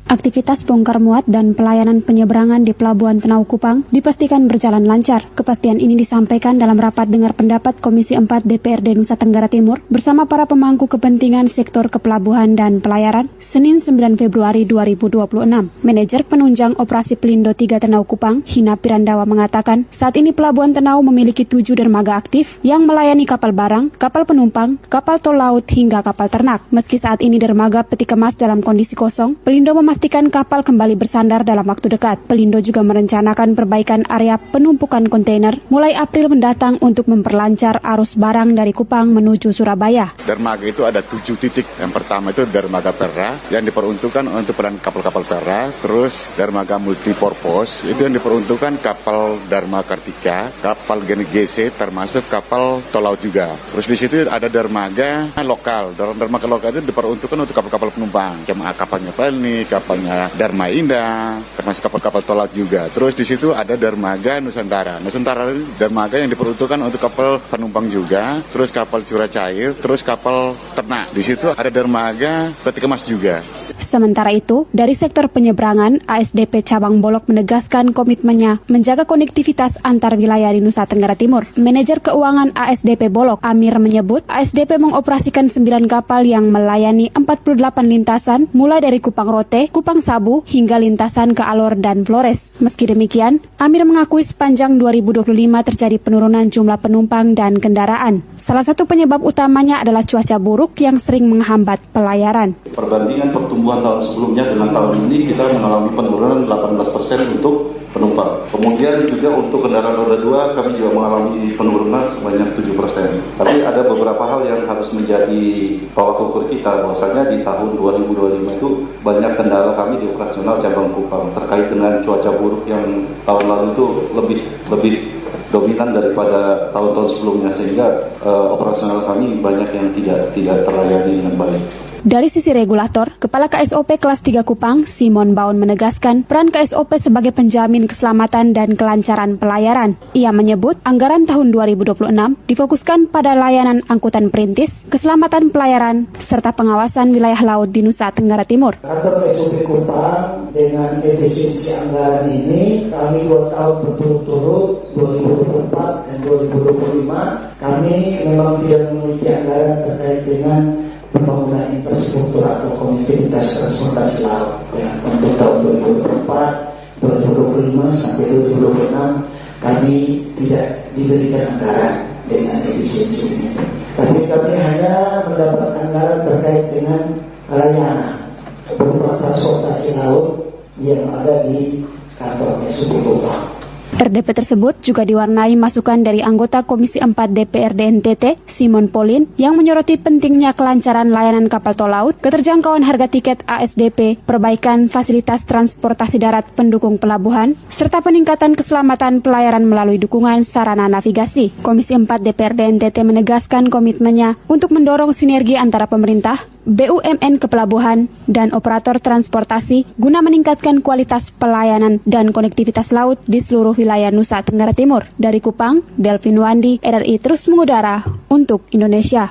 Aktivitas bongkar muat dan pelayanan penyeberangan di Pelabuhan Tenau Kupang dipastikan berjalan lancar. Kepastian ini disampaikan dalam rapat dengar pendapat Komisi 4 DPRD Nusa Tenggara Timur bersama para pemangku kepentingan sektor kepelabuhan dan pelayaran Senin 9 Februari 2026. Manajer Penunjang Operasi Pelindo 3 Tenau Kupang, Hina Pirandawa mengatakan, saat ini Pelabuhan Tenau memiliki 7 dermaga aktif yang melayani kapal barang, kapal penumpang, kapal tol laut hingga kapal ternak. Meski saat ini dermaga peti kemas dalam kondisi kosong, Pelindo memastikan kapal kembali bersandar dalam waktu dekat. Pelindo juga merencanakan perbaikan area penumpukan kontainer mulai April mendatang untuk memperlancar arus barang dari Kupang menuju Surabaya. Dermaga itu ada 7 titik. Yang pertama itu dermaga Perra yang diperuntukkan untuk peran kapal-kapal Perra. Terus dermaga multipurpose itu yang diperuntukkan kapal Dharma Kartika, kapal GC termasuk kapal tol laut juga. Terus di situ ada dermaga lokal. Dermaga lokal itu diperuntukkan untuk kapal-kapal penumpang. Kapalnya Pelni, kapalnya Dharma Indah, termasuk kapal-kapal tol laut juga. Terus di situ ada dermaga Nusantara. Nusantara itu dermaga yang diperuntukkan untuk kapal penumpang juga, terus kapal curah cair, terus kapal ternak. Di situ ada dermaga peti kemas juga. Sementara itu, dari sektor penyeberangan, ASDP Cabang Bolok menegaskan komitmennya menjaga konektivitas antar wilayah di Nusa Tenggara Timur. Manajer Keuangan ASDP Bolok, Amir, menyebut ASDP mengoperasikan 9 kapal yang melayani 48 lintasan mulai dari Kupang Rote, Kupang Sabu, hingga lintasan ke Alor dan Flores. Meski demikian, Amir mengakui sepanjang 2025 terjadi penurunan jumlah penumpang dan kendaraan. Salah satu penyebab utamanya adalah cuaca buruk yang sering menghambat pelayaran. Perbandingan pertumbuhan tahun sebelumnya dengan tahun ini kita mengalami penurunan 18% untuk penumpang. Kemudian juga untuk kendaraan roda 2 kami juga mengalami penurunan sebanyak 7%. Tapi ada beberapa hal yang harus menjadi tolak ukur kita, bahwasanya di tahun 2025 itu banyak kendala kami di operasional cabang Kupang terkait dengan cuaca buruk yang tahun lalu itu lebih dominan daripada tahun-tahun sebelumnya, sehingga operasional kami banyak yang tidak terlayani dengan baik. Dari sisi regulator, Kepala KSOP Kelas 3 Kupang, Simon Baun menegaskan peran KSOP sebagai penjamin keselamatan dan kelancaran pelayaran. Ia menyebut anggaran tahun 2026 difokuskan pada layanan angkutan perintis, keselamatan pelayaran, serta pengawasan wilayah laut di Nusa Tenggara Timur. Kantor KSOP Kupang dengan efisiensi anggaran ini, kami 2 tahun berturut-turut, 2024 dan 2025, kami memang tidak memiliki anggaran terkait dengan pembangunan infrastruktur atau konektivitas transportasi laut. Ya, untuk tahun 2024, 2025 sampai 2026 kami tidak diberikan anggaran dengan efisiensi ini. Tapi kami hanya mendapat anggaran terkait dengan layanan berupa transportasi laut yang ada di kantor KSOP Kupang. RDP tersebut juga diwarnai masukan dari anggota Komisi 4 DPRD NTT, Simon Polin, yang menyoroti pentingnya kelancaran layanan kapal tol laut, keterjangkauan harga tiket ASDP, perbaikan fasilitas transportasi darat pendukung pelabuhan, serta peningkatan keselamatan pelayaran melalui dukungan sarana navigasi. Komisi 4 DPRD NTT menegaskan komitmennya untuk mendorong sinergi antara pemerintah, BUMN Kepelabuhan, dan operator transportasi guna meningkatkan kualitas pelayanan dan konektivitas laut di seluruh wilayah Nusa Tenggara Timur. Dari Kupang, Delvin Wandi, RRI terus mengudara untuk Indonesia.